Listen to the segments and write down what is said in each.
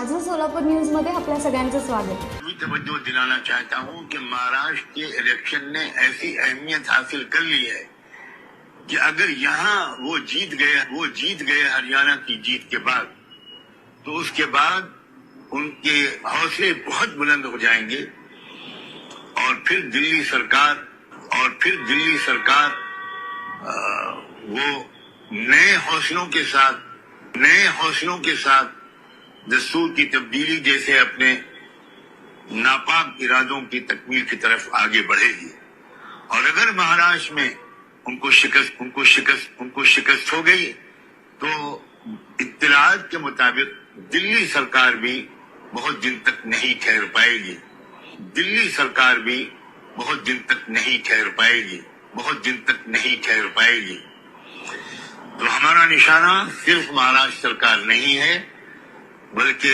माझं सोलापूर न्यूज मध्ये आपल्या सगळ्यांचं स्वागत। मैं तवज्जो दिलाना चाहता हूं कि महाराष्ट्र के इलेक्शन ने ऐसी अहमियत हासिल कर ली है कि अगर यहाँ वो जीत गए हरियाणा की जीत के बाद, तो उसके बाद उनके हौसले बहुत बुलंद हो जाएंगे और फिर दिल्ली सरकार वो नए हौसलों के साथ दस्तूर की तब्दीली जैसे अपने नापाक इरादों की तकमील की तरफ आगे बढ़ेगी। और अगर महाराष्ट्र में उनको शिकस्त हो गई, तो इत्तलात के मुताबिक दिल्ली सरकार भी बहुत दिन तक नहीं ठहर पाएगी। तो हमारा निशाना सिर्फ महाराष्ट्र सरकार नहीं है, बल्कि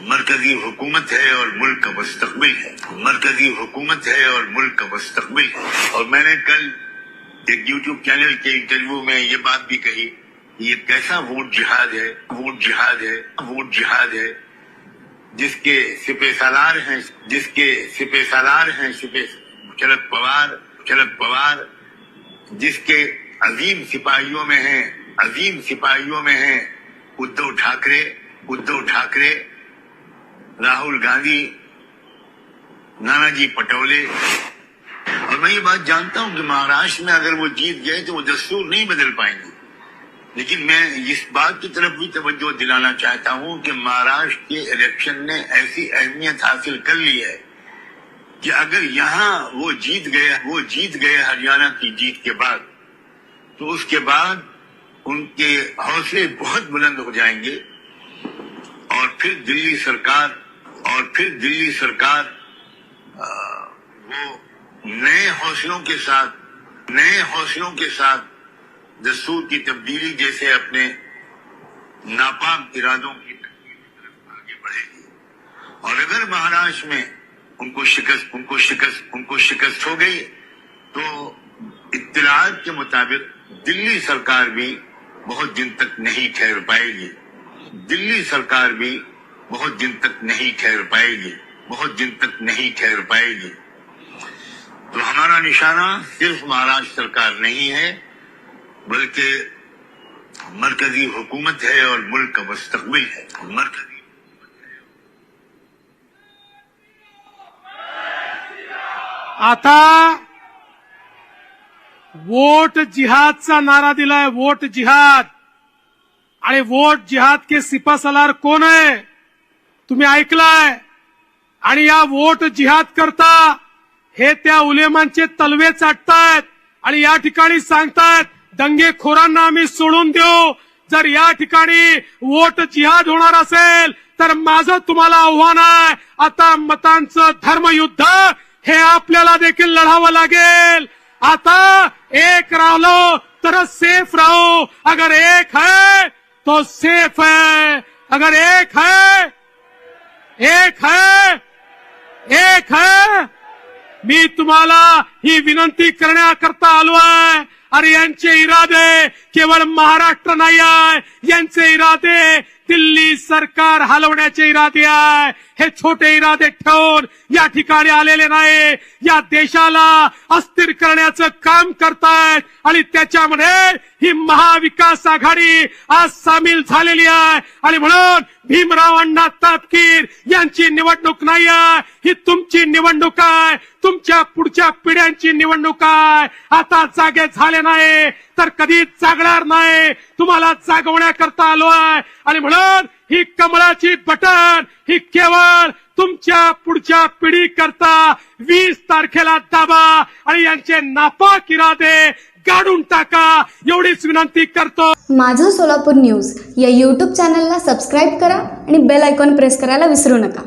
मरकजी हुकूमत है और मुल्क का मुस्तकबिल है। और मैंने कल एक YouTube चैनल के इंटरव्यू में ये बात भी कही कि ये कैसा वोट जिहाद है जिसके सिपह सालार हैं शरद पवार, जिसके अजीम सिपाहियों में हैं उद्धव ठाकरे, राहुल गांधी, नानाजी पटोले। और मैं ये बात जानता हूं कि महाराष्ट्र में अगर वो जीत गए तो वो दस्तूर नहीं बदल पाएंगे, लेकिन मैं इस बात की तरफ भी तवज्जो दिलाना चाहता हूं कि महाराष्ट्र के इलेक्शन ने ऐसी अहमियत हासिल कर ली है कि अगर यहाँ वो जीत गए हरियाणा की जीत के बाद, तो उसके बाद उनके हौसले बहुत बुलंद हो जाएंगे और फिर दिल्ली सरकार वो नए हौसलों के साथ दस्तूर की तब्दीली जैसे अपने नापाक इरादों की तकमील की तरफ आगे बढ़ेगी। और अगर महाराष्ट्र में उनको शिकस्त हो गई, तो इत्तलात के मुताबिक दिल्ली सरकार भी बहुत दिन तक नहीं ठहर पाएगी। तो हमारा निशाना सिर्फ महाराष्ट्र सरकार नहीं है, बल्कि मरकजी हुकूमत है और मुल्क का मुस्तकबिल है। आता वोट जिहादचा नारा दिलाय, वोट जिहाद। आणि वोट जिहाद के सिपासलार कोण आहे तुम्ही ऐकलाय। आणि या वोट जिहाद करता हे त्या उलेमांचे तलवे चाटतायत आणि या ठिकाणी सांगतायत दंगेखोरांना आम्ही सोडून देऊ। जर या ठिकाणी वोट जिहाद होणार असेल तर माझं तुम्हाला आव्हान आहे, आता मतांचं धर्मयुद्ध हे आपल्याला देखील लढावं लागेल। आता एक राहिलो तर सेफ रहो, अगर एक है तो सेफ है, अगर एक है मी तुम्हाला ही विनंती करण्याकरता आलो आहे। अरे यांचे इरादे केवळ महाराष्ट्र नाही आहे, यांचे इरादे दिल्ली सरकार हलवण्याचे इरादे आहे। हे छोटे इरादे ठेवून या ठिकाणी आलेले नाही, या देशाला अस्थिर करण्याचं काम करतायत आणि त्याच्यामध्ये ही महाविकास आघाडी आज सामील झालेली आहे। आणि म्हणून भीमराव अण्णा तापकीर यांची निवडणूक नाही आहे, ही तुमची निवडणूक आहे, तुमच्या पुढच्या पिढ्यांची निवडणूक आहे। आता जागे झाले नाही तर कधीच जागणार नाही, तुम्हाला जागवण्याकरता आलो आहे। आणि म्हणून ही कमळाची बटन ही केवळ तुमच्या पुढच्या पिढी करता 20 तारखेला दाबा आणि यांचे नापाक इरादे काढून टाका, एवढीच विनंती करतो। माझं सोलापूर न्यूज या YouTube चॅनलला सबस्क्राइब करा आणि बेल आयकॉन प्रेस करायला विसरू नका।